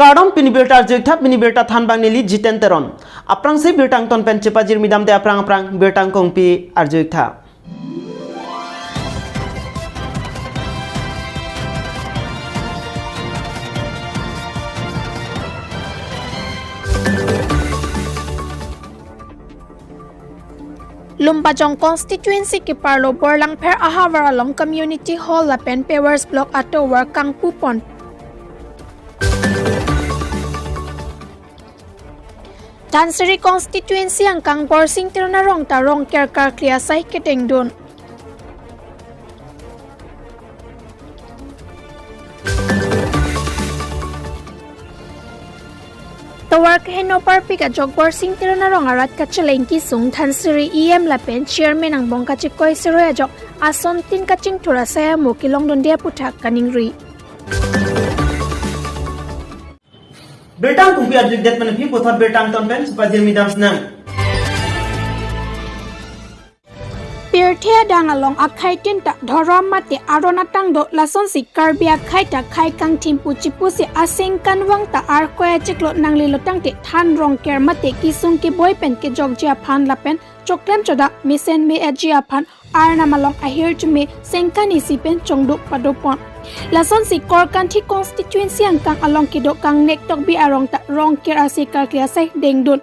Kadam pini berta jekta pini berta than bang nili jiten teron. Aprang se bertang ton pen cepajir midam de aprang bertang kongpi arjekta. Lumpajong constituency ki parlo borlang per ahawara long community hall la pen pavers block ato work kang pupon. Tansiri constituency ang kang borsing tirnarong tarong kerkar kliasay keteng dun. Tawar kahino parpi ka jog borsing tirnarong arat kachaleng kisung Tansiri EM la pen chairman ang bongka chikoy siroya jok ason tin kaching tura saya mo kilong don dia putak kaningri. Bertang kongpi arjekdet menepi pothar bertang ton pen cepajir midam senang. Pirthia dangalong akhai tinta dhorom mate aronatang do lason si KARBI akhai ta khai kang thimpu chipu si aseng kanwang ta ar koya chiklo nangli lotang te than rong ker mate kisung ki boy pen ke jogjia phan lapen choklem choda misen me ajia phan ar namalong ahir chume sengkani si pen chongdu padopon lason si korkanthi constituency ang kang along kido kang nektok bi arong ta rong ker ase karklia sai dengdun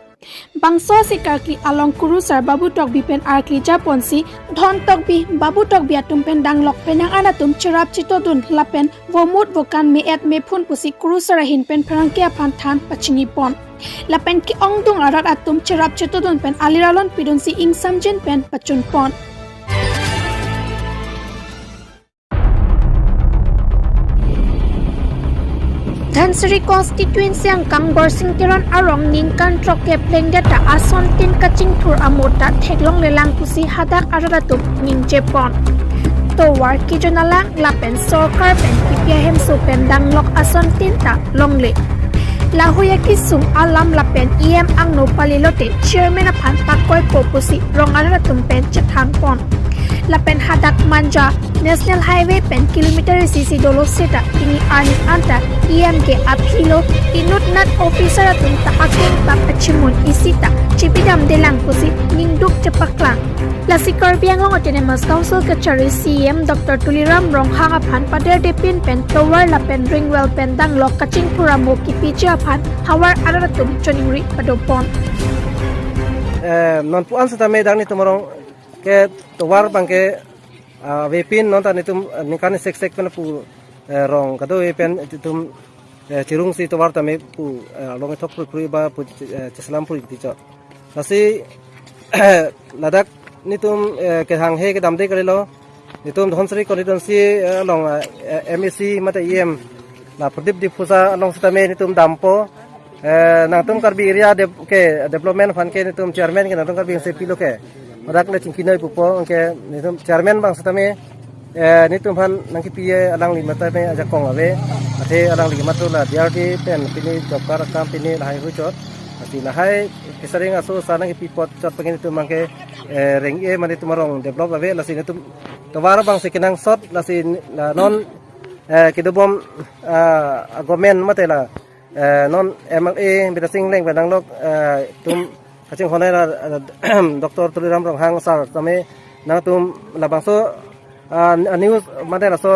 bangso si karki along kurusar babu tok bi pen arkli japon si dhon tok bi babu tok bi atum pen danglok penang anatum chirap chitodun lapen vomut vokan me et me phun pusi kurusar hin pen pharangkia phan than pachingi pon lapen ki ongdung arat atum chirap chitodun pen aliralon pidun si ing samjin pen pachun pon. Tansiri constituency ang kang borsing tiron arong ning kan troke pleng data ason tin kaching thur amota theklong lelang pusi hadak aratup ning jepon to war ki jonalang lapen sorkar pen kipya hem so pen danglok ason tin ta longle lahuya kisung alam lapen em ang no palilote chairman aphan pakoy ko pusi rong aratum pen chathang pon lapen hadak manja national highway pen kilometer sisi dolo seta ini ani anta EMK aphilo inut nat officer atun ta aking papachimun isita chipidam delang pusi ningduk chepaklang lasi KARBI Anglong autonomous council kachari CM Dr. Tuliram Ronghang aphan pader depin pen tower lapen ringwell pen danglok kaching puramo kipiji aphan hawar aratum choningri padopon non puan sa tame dang ni tumarong ke towar bangke vepin non ta nitum nikani sek pen pu rong kado pen tum cirung si towar tame pu long thok puri ba pu cheslam puri ti cho lasi ladak nitum ke hang he ke damde kare lo nitum dhonsri constituency long MEC mate EM la pradip dipusa long sitame nitum dampo nang tum KARBI area ke development fund ke nitum chairman ke nang tum KARBI CP lo ke madak le chingkinoi pupo ke nitum chairman bang sitame nitum han nang ki pie alang li mata me aja kong ave ate alang li matu la DRT pen pini job kar kam pini lahai hu chot ati lahai kisaring aso sana ki pipot chot pengin nitum mangke reng e mani tumarong develop ave lasi nitum tawara bang sekinang sot lasi non kidobom gomen matela non MLA bidasing leng bedang lok tum kaching honai la Dr. Tuliram Ronghang sar tame nang tum labangso news matela so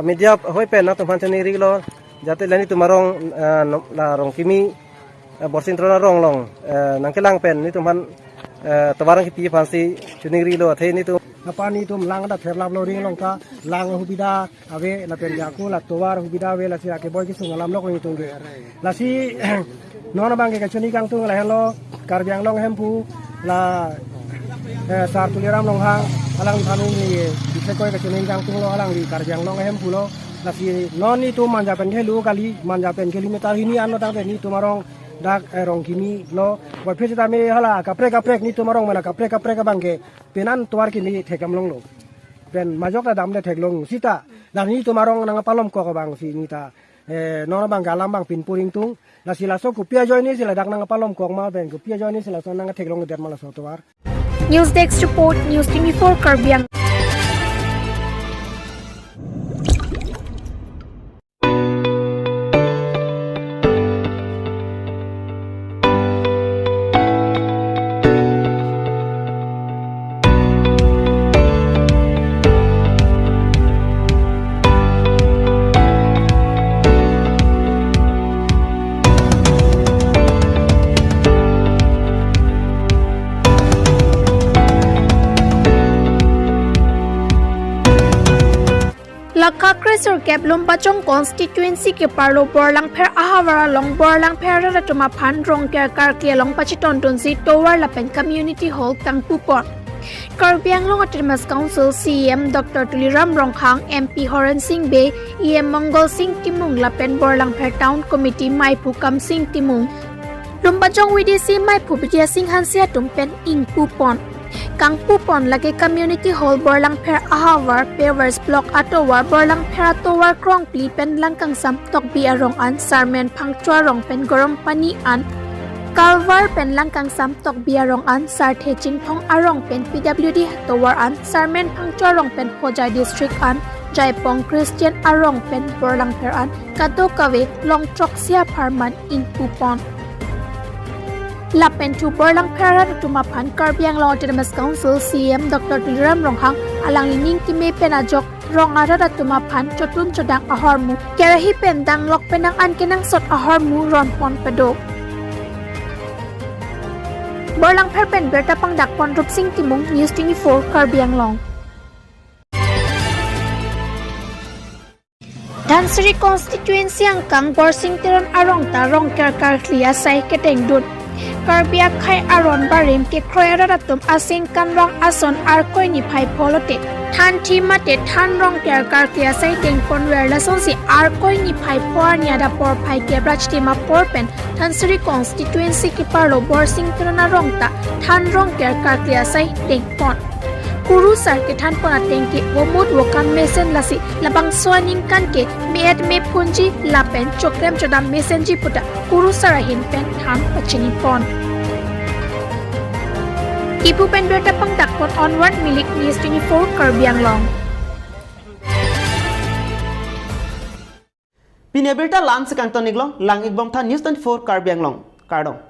media hoi pen na tum hanchani riglo jate lani tumarong la rong kimi borsin trona rong long nangkelang pen ni tum han tawarang ki pi fansi chuning riglo the ni tum apa ni tum lang da therlap lo ring long ka lang hubida ave la pen yaku la towar hubida ave la si ake boy ki sungalam lok ni tung la si nona bang ke chuni kang tung la hello KARBI Anglong hempu la sar Tuliram Ronghang alang thanu ni se koy ke chuni kang tung lo alang di KARBI Anglong hempu lo la si non ni tum manja pen helu kali manja pen kilometer hini ano tang ni tumarong dak rong kimi lo wa pheta me hala kaprek ni tumarong mana kaprek ka bangke penan tuar kini thekam long lo pen majok da dam le theklong sita la ni tumarong nang palom ko bang si ni ta nona bang galam bang pinpuring tung la sila so kupia joy ni sila dak nang palom ko ma ben kupia joy ni sila so nang theklong der mala so tuar News Desk Report News 24 KARBI Anglong. Supervisor Kep Lumpachong constituency ke parlo borlang pher ahawara long borlang pher ra tuma phan rong ker kar ke long pachiton tunsi tower lapen community hall Kangpupon. KARBI ANGLONG Autonomous Council CM Dr. Tuliram Rongkhang MP Horan Singh Bay EM Mongol Singh Timung lapen borlang pher town committee Maipu Kam Singh Timung. Lumpachong WDC Maipu Bidya Singh Hansia tumpen ing Pupon. Kangpupon lagi community hall borlang pher ahawar pavers block atowar borlang pher atowar krong pli pen langkang sam tok bi arong an sarmen phangchwa rong pen gorong pani an kalvar pen langkang sam tok bi arong an sar the chingthong arong pen PWD atowar an sarmen phangchwa rong pen hojai district an jaipong Christian arong pen borlang pher an kato kawe long trok sia pharman in Pupon. Lapen tu borlang pera tumaphan KARBI ANGLONG Autonomous Council CM Dr. Tuliram Rongkhang alang ning time penajok rong arada tumaphan chotun chodang ahormu kerahi pendang lok penang an kenang sot ahormu ron pon pedo. Borlang per pen berta pangdak pon rup sing timung News 24 KARBI ANGLONG. Dhansiri constituency ang kang borsing tiron arong ta rong ker kar klia sai keteng dut. KARBI Akhai Aron Barim ke Kroyara Ratum Asing Kanrong Ason Arkoi ni Pai Polote Than Thi Mate Than Rong Ker Kar Kya Sai Teng Ponwer La Sonsi Arkoi ni Pai Pornia da Por Pai Ke Brachti Ma Porpen Dhansiri constituency ki Parlo Borsing Tirana Rongta Than Rong Ker Kar Kya Sai Teng Pon Kuru sar ke than pona tengki womut wokan mesen lasi labang swaning kan ke meet me punji lapen chokrem chodam mesenji puta kuru sarahin pen than pachini pon ipu pen berta pangdak pon onward milik News 24 KARBI ANGLONG. Pine berta lan sekang toniglong lang igbom tha News 24 KARBI ANGLONG kardong.